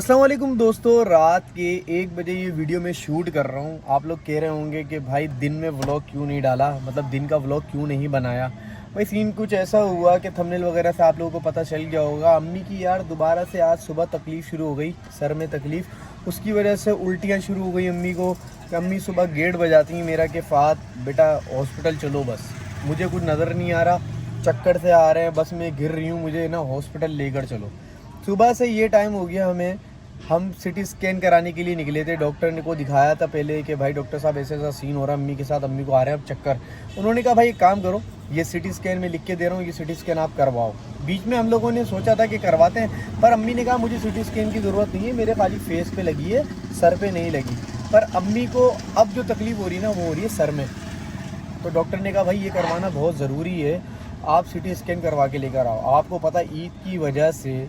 अस्सलाम वालेकुम दोस्तों, रात के 1 बजे ये वीडियो मैं शूट कर रहा हूँ। आप लोग कह रहे होंगे कि भाई दिन में व्लॉग क्यों नहीं डाला, मतलब दिन का व्लॉग क्यों नहीं बनाया। भाई सीन कुछ ऐसा हुआ कि थंबनेल वगैरह से आप लोगों को पता चल गया होगा। अम्मी की यार दोबारा से आज सुबह तकलीफ़ शुरू हो गई, सर में तकलीफ़। उसकी वजह से उल्टियाँ शुरू हो गई अम्मी को। कि अम्मी सुबह गेट बजाती हैं मेरा कि फ़ात बेटा हॉस्पिटल चलो, बस मुझे कुछ नज़र नहीं आ रहा, चक्कर से आ रहे हैं, बस मैं गिर रही हूँ, मुझे ना हॉस्पिटल लेकर चलो। सुबह से ये टाइम हो गया हमें, हम सिटी स्कैन कराने के लिए निकले थे। डॉक्टर ने को दिखाया था पहले कि भाई डॉक्टर साहब ऐसा ऐसा सीन हो रहा है अम्मी के साथ, अम्मी को आ रहे हैं अब चक्कर। उन्होंने कहा भाई एक काम करो, ये सिटी स्कैन में लिख के दे रहा हूँ, ये सिटी स्कैन आप करवाओ। बीच में हम लोगों ने सोचा था कि करवाते हैं, पर अम्मी ने कहा मुझे सिटी स्कैन की ज़रूरत नहीं है, मेरे खाली फेस पे लगी है, सर पे नहीं लगी। पर अम्मी को अब जो तकलीफ़ हो रही है ना, वो हो रही है सर में। तो डॉक्टर ने कहा भाई ये करवाना बहुत ज़रूरी है, आप सिटी स्कैन करवा के लेकर आओ। आपको पता ईद की वजह से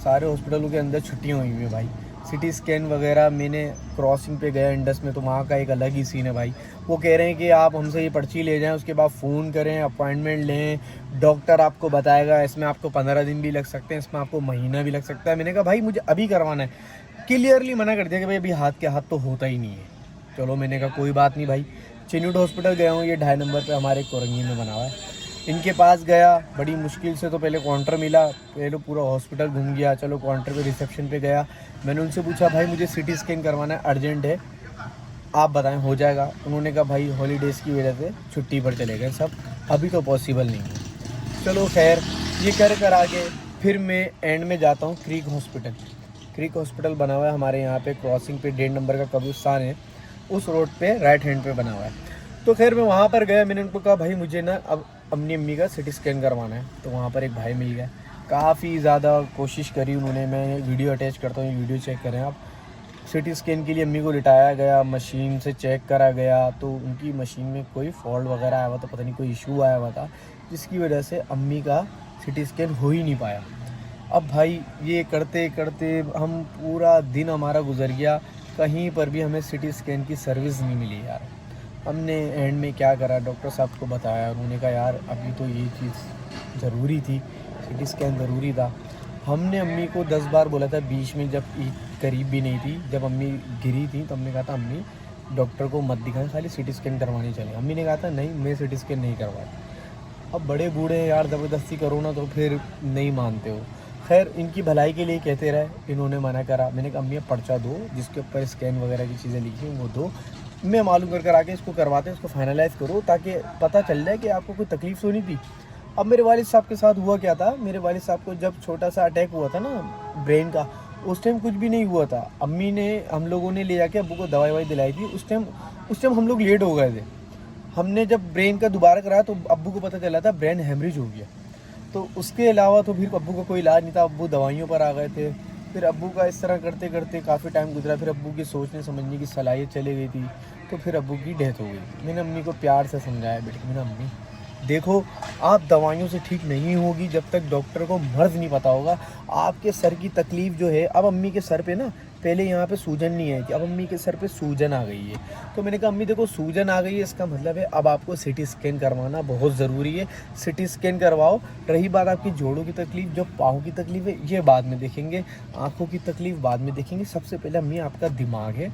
सारे हॉस्पिटलों के अंदर छुट्टियाँ हुई हुई हैं भाई। सिटी स्कैन वगैरह मैंने क्रॉसिंग पे गया इंडस में, तो वहाँ का एक अलग ही सीन है भाई। वो कह रहे हैं कि आप हमसे ये पर्ची ले जाएं, उसके बाद फ़ोन करें, अपॉइंटमेंट लें, डॉक्टर आपको बताएगा, इसमें आपको 15 दिन भी लग सकते हैं, इसमें आपको महीना भी लग सकता है। मैंने कहा भाई मुझे अभी करवाना है। क्लियरली मना कर दिया कि भाई अभी हाथ के हाथ तो होता ही नहीं है। चलो मैंने कहा कोई बात नहीं भाई। चिन्यूट हॉस्पिटल गया हूँ, ये 2.5 नंबर पे हमारे कोरंगी में बना हुआ है। इनके पास गया, बड़ी मुश्किल से तो पहले काउंटर मिला, पहले पूरा हॉस्पिटल घूम गया। चलो काउंटर पे रिसेप्शन पे गया, मैंने उनसे पूछा भाई मुझे सिटी स्कैन करवाना है, अर्जेंट है, आप बताएं हो जाएगा। उन्होंने कहा भाई हॉलीडेज़ की वजह से छुट्टी पर चले गए सब, अभी तो पॉसिबल नहीं है। चलो खैर, ये कर आगे फिर मैं एंड में जाता हूँ क्रीक हॉस्पिटल। क्रीक हॉस्पिटल बना हुआ है हमारे यहाँ पे क्रॉसिंग पे 1.5 नंबर का कब्रिस्तान है, उस रोड पे राइट हैंड पे बना हुआ है। तो खैर मैं वहाँ पर गया, मैंने उनको कहा भाई मुझे ना अब अपनी अम्मी का सिटी स्कैन करवाना है। तो वहाँ पर एक भाई मिल गया, काफ़ी ज़्यादा कोशिश करी उन्होंने। मैं वीडियो अटैच करता हूँ, वीडियो चेक करें आप। सिटी स्कैन के लिए अम्मी को लिटाया गया, मशीन से चेक करा गया, तो उनकी मशीन में कोई फॉल्ट वगैरह आया हुआ था, पता नहीं कोई इशू आया हुआ था, जिसकी वजह से अम्मी का सिटी स्कैन हो ही नहीं पाया। अब भाई ये करते करते हम पूरा दिन हमारा गुजर गया, कहीं पर भी हमें सिटी स्कैन की सर्विस नहीं मिली यार। हमने एंड में क्या करा, डॉक्टर साहब को बताया, उन्होंने कहा यार अभी तो ये चीज़ ज़रूरी थी, सिटी स्कैन ज़रूरी था। हमने अम्मी को 10 बार बोला था, बीच में जब ईद करीब भी नहीं थी, जब अम्मी गिरी थी, तो हमने कहा था अम्मी डॉक्टर को मत दिखाएं, खाली सिटी स्कैन करवानी चले। अम्मी ने कहा था नहीं मैं सिटी स्कैन नहीं करवाती। अब बड़े बूढ़े हैं यार, ज़बरदस्ती करो ना तो फिर नहीं मानते हो। खैर इनकी भलाई के लिए कहते रहे, इन्होंने मना करा। मैंने कहा अम्मी पर्चा दो, जिसके ऊपर स्कैन वगैरह की चीज़ें लिखी हैं वो दो, मैं मालूम कर आके इसको करवाते हैं, इसको फाइनलाइज़ करो, ताकि पता चल जाए कि आपको कोई तकलीफ़ तो नहीं थी। अब मेरे वालिद साहब के साथ हुआ क्या था, मेरे वालिद साहब को जब छोटा सा अटैक हुआ था ना ब्रेन का, उस टाइम कुछ भी नहीं हुआ था। अम्मी ने, हम लोगों ने ले जाके अब्बू को दवाई ववाई दिलाई थी। उस टाइम हम लोग लेट हो गए थे। हमने जब ब्रेन का दोबारा कराया तो अब्बू को पता चला था ब्रेन हेमरेज हो गया। तो उसके अलावा तो फिर अब्बू का कोई इलाज नहीं था, अब्बू दवाइयों पर आ गए थे। फिर अब्बू का इस तरह करते करते काफ़ी टाइम गुजरा, फिर अब्बू की सोचने समझने की सलाहियत चली गई थी, तो फिर अब्बू की डेथ हो गई। मैंने अम्मी को प्यार से समझाया, बेटे मैंने अम्मी देखो आप दवाइयों से ठीक नहीं होगी जब तक डॉक्टर को मर्ज़ नहीं पता होगा। आपके सर की तकलीफ़ जो है, अब अम्मी के सर पे ना पहले यहाँ पे सूजन नहीं आई थी, अब अम्मी के सर पे सूजन आ गई है। तो मैंने कहा अम्मी देखो सूजन आ गई है, इसका मतलब है अब आपको सिटी स्कैन करवाना बहुत ज़रूरी है, सिटी स्कैन करवाओ। रही बात आपकी जोड़ों की तकलीफ़, जो पाँव की तकलीफ़ है, ये बाद में देखेंगे, आँखों की तकलीफ़ बाद में देखेंगे। सबसे पहले अम्मी आपका दिमाग है,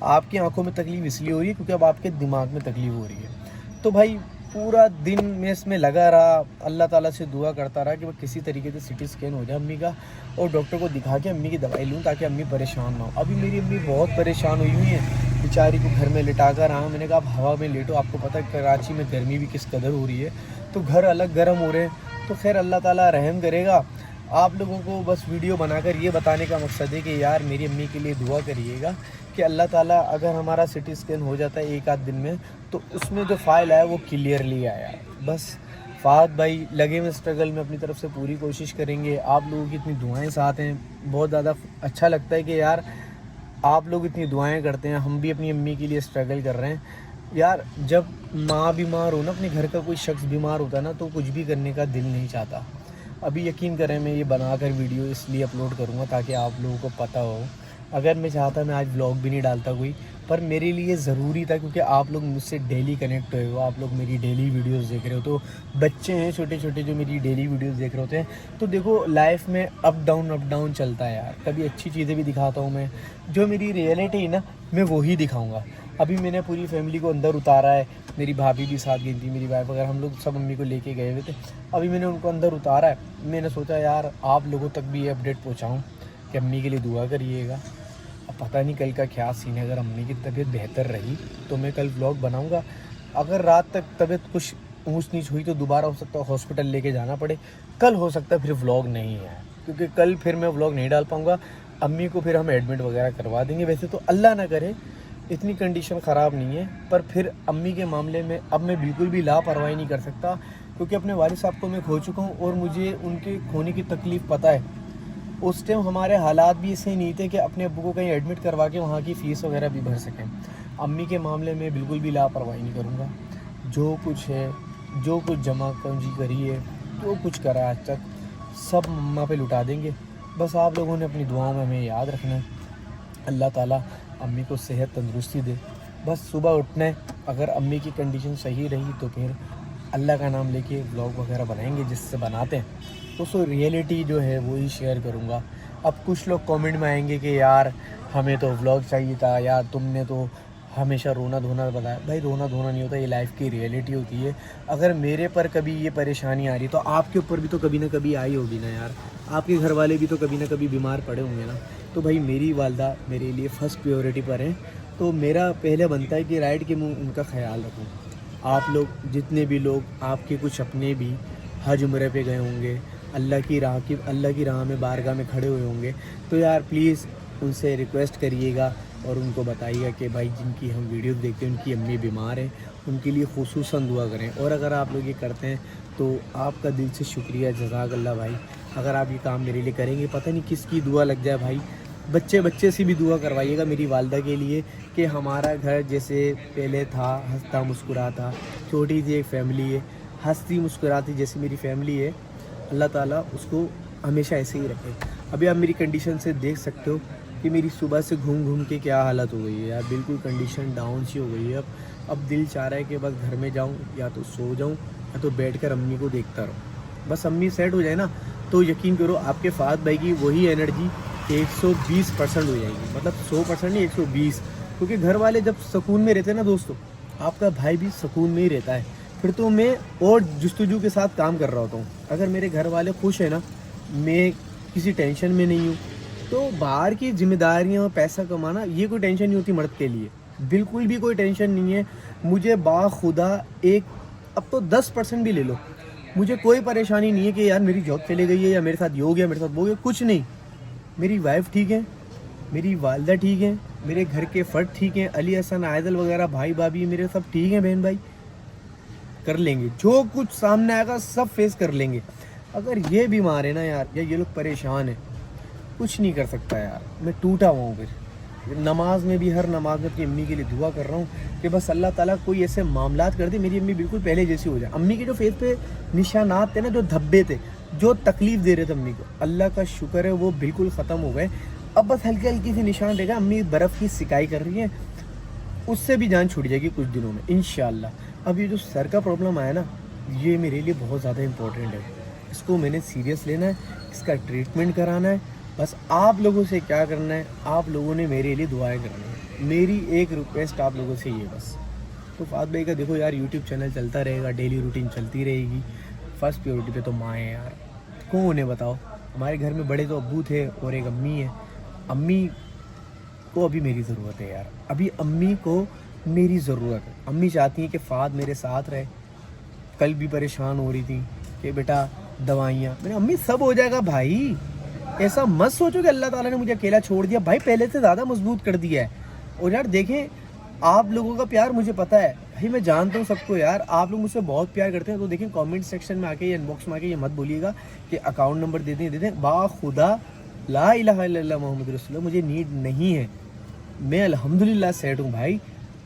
आपकी आँखों में तकलीफ़ इसलिए हो रही है क्योंकि अब आपके दिमाग में तकलीफ़ हो रही है। तो भाई पूरा दिन मैं इसमें लगा रहा, अल्लाह ताला से दुआ करता रहा कि वो किसी तरीके से सिटी स्कैन हो जाए अम्मी का, और डॉक्टर को दिखा के अम्मी की दवाई लूँ ताकि अम्मी परेशान ना हो। अभी मेरी अम्मी बहुत परेशान हुई है, बेचारी को घर में लिटा कर आया। मैंने कहा आप हवा में लेटो, आपको पता है कराची में गर्मी भी किस कदर हो रही है, तो घर अलग गर्म हो रहे हैं। तो खैर अल्लाह ताला रहम करेगा। आप लोगों को बस वीडियो बनाकर ये बताने का मकसद है कि यार मेरी अम्मी के लिए दुआ करिएगा कि अल्लाह ताला अगर हमारा सिटी स्कैन हो जाता है एक आध दिन में, तो उसमें जो फ़ाइल आया वो क्लियरली आया। बस फ़ात भाई लगे हुए स्ट्रगल में, अपनी तरफ से पूरी कोशिश करेंगे। आप लोगों की इतनी दुआएं साथ हैं, बहुत ज़्यादा अच्छा लगता है कि यार आप लोग इतनी दुआएं करते हैं, हम भी अपनी अम्मी के लिए स्ट्रगल कर रहे हैं। यार जब माँ बीमार हो ना, अपने घर का कोई शख्स बीमार होता है ना, तो कुछ भी करने का दिल नहीं चाहता। अभी यकीन करें मैं ये बनाकर वीडियो इसलिए अपलोड करूँगा ताकि आप लोगों को पता हो اگر میں چاہتا میں آج व्लॉग بھی نہیں ڈالتا کوئی, پر میرے لیے ضروری تھا کیونکہ آپ لوگ مجھ سے ڈیلی کنیکٹ ہوئے ہو, آپ لوگ میری ڈیلی ویڈیوز دیکھ رہے ہو, تو بچے ہیں چھوٹے چھوٹے جو میری ڈیلی ویڈیوز دیکھ رہے ہوتے ہیں. تو دیکھو لائف میں اپ ڈاؤن چلتا ہے یار, کبھی اچھی چیزیں بھی دکھاتا ہوں میں, جو میری ریئلٹی ہے نا میں وہی دکھاؤں گا. ابھی میں نے پوری فیملی کو اندر اتارا ہے, میری بھابھی بھی ساتھ گئی تھی, میری وائف وغیرہ, ہم لوگ سب امی کو لے کے گئے ہوئے تھے. ابھی میں نے ان کو اندر اتارا ہے, میں نے سوچا یار آپ لوگوں تک بھی یہ اپڈیٹ پہنچاؤں کہ امی کے لیے دعا کریے گا. اب پتہ نہیں کل کا کیا سین ہے, اگر امی کی طبیعت بہتر رہی تو میں کل व्लॉग بناؤں گا. اگر رات تک طبیعت کچھ اونچ نیچ ہوئی تو دوبارہ ہو سکتا ہے ہاسپٹل لے کے جانا پڑے. کل ہو سکتا ہے پھر व्लॉग نہیں ہے, کیونکہ کل پھر میں व्लॉग نہیں ڈال پاؤں گا. امی کو پھر ہم ایڈمٹ وغیرہ کروا دیں گے. ویسے تو اللہ نہ کرے اتنی کنڈیشن خراب نہیں ہے, پر پھر امی کے معاملے میں اب میں بالکل بھی لاپرواہی نہیں کر سکتا, کیونکہ اپنے والد صاحب کو میں کھو چکا ہوں اور مجھے ان کے کھونے کی تکلیف پتہ ہے. اس ٹائم ہمارے حالات بھی ایسے نہیں تھے کہ اپنے ابو کو کہیں ایڈمٹ کروا کے وہاں کی فیس وغیرہ بھی بھر سکیں. امی کے معاملے میں بالکل بھی لاپرواہی نہیں کروں گا. جو کچھ ہے, جو کچھ جمع کنجی کری ہے, جو کچھ کرا آج تک, سب مما پہ لٹا دیں گے. بس آپ لوگوں نے اپنی دعاؤں میں ہمیں یاد رکھنا ہے. اللہ تعالیٰ امی کو صحت تندرستی دے. بس صبح اٹھنا ہے, اگر امی کی کنڈیشن صحیح رہی تو پھر اللہ کا نام لے کے व्लॉग وغیرہ بنائیں گے, جس سے بناتے ہیں تو سو ریئلٹی جو ہے وہی شیئر کروں گا. اب کچھ لوگ کامنٹ میں آئیں گے کہ یار ہمیں تو व्लॉग چاہیے تھا, یار تم نے تو ہمیشہ رونا دھونا بتایا. بھائی رونا دھونا نہیں ہوتا, یہ لائف کی ریئلٹی ہوتی ہے. اگر میرے پر کبھی یہ پریشانی آ رہی تو آپ کے اوپر بھی تو کبھی نہ کبھی آئی ہوگی نا یار. آپ کے گھر والے بھی تو کبھی نہ کبھی بیمار پڑے ہوں گے نا. تو بھائی میری والدہ میرے لیے فرسٹ پریورٹی پر ہیں, تو میرا پہلے بنتا ہے کہ رائٹ کے منہ ان کا خیال رکھوں. آپ لوگ جتنے بھی لوگ آپ کے کچھ اپنے بھی حج عمرے پہ گئے ہوں گے, اللہ کی راہ میں بارگاہ میں کھڑے ہوئے ہوں گے, تو یار پلیز ان سے ریکویسٹ کریے گا اور ان کو بتائیے گا کہ بھائی جن کی ہم ویڈیوز دیکھتے ہیں ان کی امی بیمار ہیں, ان کے لیے خصوصاً دعا کریں. اور اگر آپ لوگ یہ کرتے ہیں تو آپ کا دل سے شکریہ, جزاک اللہ بھائی. اگر آپ یہ کام میرے لیے کریں گے, پتہ نہیں کس کی دعا لگ جائے بھائی. بچے سے بھی دعا کروائیے گا میری والدہ کے لیے کہ ہمارا گھر جیسے پہلے تھا, ہنستا مسکراتا, چھوٹی سی ایک فیملی ہے, ہنستی مسکراتی جیسی میری فیملی ہے, اللہ تعالیٰ اس کو ہمیشہ ایسے ہی رکھے. ابھی آپ میری کنڈیشن سے دیکھ سکتے ہو کہ میری صبح سے گھوم کے کیا حالت ہو گئی ہے یار, بالکل کنڈیشن ڈاؤن سی ہو گئی ہے. اب دل چاہ رہا ہے کہ بس گھر میں جاؤں, یا تو سو جاؤں یا تو بیٹھ کر امی کو دیکھتا رہوں. بس امی سیٹ ہو جائے نا تو یقین کرو آپ کے فہد بھائی کی وہی انرجی 120% ہو جائے گی. مطلب 100% نہیں, 120. کیونکہ گھر والے جب سکون میں رہتے ہیں نا دوستو, آپ کا بھائی بھی سکون میں ہی رہتا ہے. پھر تو میں اور جستجو کے ساتھ کام کر رہا ہوتا ہوں. اگر میرے گھر والے خوش ہیں نا, میں کسی ٹینشن میں نہیں ہوں, تو باہر کی ذمہ داریاں اور پیسہ کمانا یہ کوئی ٹینشن نہیں ہوتی مرد کے لیے, بالکل بھی کوئی ٹینشن نہیں ہے. مجھے باخدا اب تو 10% بھی لے لو, مجھے کوئی پریشانی نہیں ہے کہ یار میری جاب چلے گئی ہے یا میرے ساتھ یہ ہو گیا, میرے ساتھ وہ ہو گیا, کچھ نہیں. میری وائف ٹھیک ہے, میری والدہ ٹھیک ہیں, میرے گھر کے فرد ٹھیک ہیں, علی حسن عائدل وغیرہ بھائی بھابھی میرے سب ٹھیک ہیں. بہن بھائی کر لیں گے, جو کچھ سامنے آئے گا سب فیس کر لیں گے. اگر یہ بیمار ہے نا یار, یا یہ لوگ پریشان ہیں, کچھ نہیں کر سکتا یار. میں ٹوٹا ہوا ہوں. پھر نماز میں بھی, ہر نماز میں اپنی امی کے لیے دعا کر رہا ہوں کہ بس اللہ تعالیٰ کوئی ایسے معاملات کر دے میری امی بالکل پہلے جیسی ہو جائے. امی کے جو فیس پہ نشانات تھے نا, جو دھبے تھے, جو تکلیف دے رہے تھے امی کو, اللہ کا شکر ہے وہ بالکل ختم ہو گئے. اب بس ہلکی سی نشان رہے گا. امی برف کی سکائی کر رہی ہیں, اس سے بھی جان چھوٹ جائے گی کچھ دنوں میں انشاءاللہ. اب یہ جو سر کا پرابلم آیا نا, یہ میرے لیے بہت زیادہ امپورٹنٹ ہے. اس کو میں نے سیریس لینا ہے, اس کا ٹریٹمنٹ کرانا ہے. بس آپ لوگوں سے کیا کرنا ہے, آپ لوگوں نے میرے لیے دعائیں کرنی ہے. میری ایک ریکویسٹ آپ لوگوں سے یہ بس. تو فہد بھائی کا دیکھو یار یوٹیوب چینل چلتا رہے گا, ڈیلی روٹین چلتی رہے گی. فرسٹ پیورٹی پہ تو ماں ہے یار, کون ہے بتاؤ. ہمارے گھر میں بڑے تو ابو تھے اور ایک امی ہے. امی کو ابھی میری ضرورت ہے یار, ابھی امی کو میری ضرورت ہے. امی چاہتی ہیں کہ فہد میرے ساتھ رہے. کل بھی پریشان ہو رہی تھی کہ بیٹا دوائیاں. میں نے امی سب ہو جائے گا بھائی, ایسا مت سوچو کہ اللہ تعالیٰ نے مجھے اکیلا چھوڑ دیا. بھائی پہلے سے زیادہ مضبوط کر دیا ہے. اور یار دیکھیں, آپ لوگوں کا پیار مجھے پتہ ہے بھائی, میں جانتا ہوں سب کو یار, آپ لوگ مجھ سے بہت پیار کرتے ہیں. تو دیکھیں کامنٹ سیکشن میں آ کے یا ان باکس میں آ کے یہ مت بولیے گا کہ اکاؤنٹ نمبر دے دیں. باخدا لا الہ الا اللہ محمد رسول اللہ, مجھے نیڈ نہیں ہے. میں الحمدللہ سیٹ ہوں بھائی,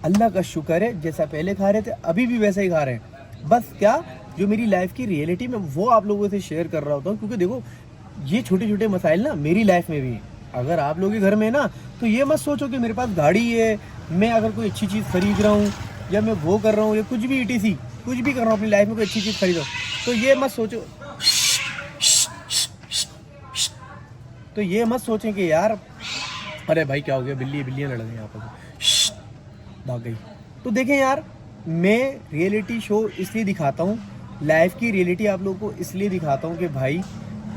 اللہ کا شکر ہے. جیسا پہلے کھا رہے تھے ابھی بھی ویسا ہی کھا رہے ہیں. بس کیا جو میری لائف کی ریئلٹی میں وہ آپ لوگوں سے شیئر کر رہا ہوتا ہوں, کیونکہ دیکھو یہ چھوٹے چھوٹے مسائل نا میری لائف میں بھی ہیں. अगर आप लोगों के घर में है ना, तो ये मत सोचो कि मेरे पास गाड़ी है, मैं अगर कोई अच्छी चीज़ खरीद रहा हूँ या मैं वो कर रहा हूँ या कुछ भी ETC कुछ भी कर रहा हूँ अपनी लाइफ में, कोई अच्छी चीज़ खरीद रहा हूँ, तो ये मत सोचें कि यार अरे भाई क्या हो गया, बिल्लियाँ लड़ गई यहाँ पर, भाग गई। तो देखें यार, मैं रियलिटी शो इसलिए दिखाता हूँ, लाइफ की रियलिटी आप लोगों को इसलिए दिखाता हूँ कि भाई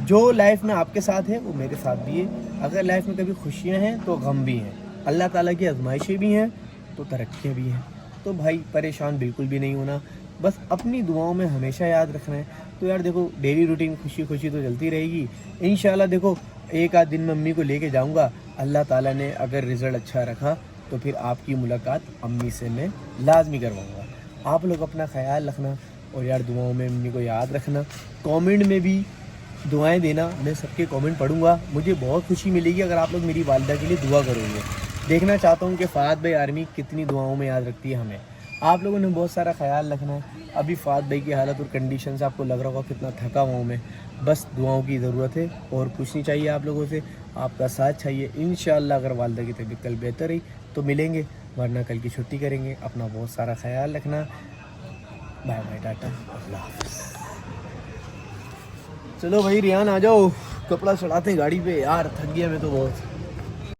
जो लाइफ में आपके साथ है वो मेरे साथ भी है। अगर लाइफ में कभी खुशियाँ हैं तो गम भी हैं, अल्लाह ताला की आजमाइशें भी हैं तो तरक्कियाँ भी हैं। तो भाई परेशान बिल्कुल भी नहीं होना, बस अपनी दुआओं में हमेशा याद रखना है। तो यार देखो, डेली रूटीन खुशी खुशी तो चलती रहेगी इंशाल्लाह। देखो एक आध दिन में अम्मी को लेके जाऊंगा, अल्लाह ताला ने अगर रिज़ल्ट अच्छा रखा तो फिर आपकी मुलाकात अम्मी से मैं लाजमी करवाऊंगा। आप लोग अपना ख्याल रखना और यार दुआओं में अम्मी को याद रखना। कमेंट में भी दुआएं देना, मैं सबके कमेंट पढ़ूंगा। मुझे बहुत खुशी मिलेगी अगर आप लोग मेरी वालिदा के लिए दुआ करोगे। देखना चाहता हूँ कि फ़ात भाई आर्मी कितनी दुआओं में याद रखती है हमें। आप लोगों ने बहुत सारा ख्याल रखना है। अभी फ़ात भाई की हालत और कंडीशन से आपको लग रहा होगा कितना थका हुआ हूँ मैं। बस दुआओं की ज़रूरत है और कुछ नहीं चाहिए आप लोगों से, आपका साथ चाहिए। इंशाअल्लाह अगर वालिदा की तबीयत कल बेहतर रही तो मिलेंगे, वरना कल की छुट्टी करेंगे। अपना बहुत सारा ख्याल रखना। बाय बाय, टाटा, अल्लाह हाफ़िज़। चलो भाई रियान आ जाओ, कपड़ा चढ़ाते गाड़ी पे, यार थक गया मैं तो बहुत।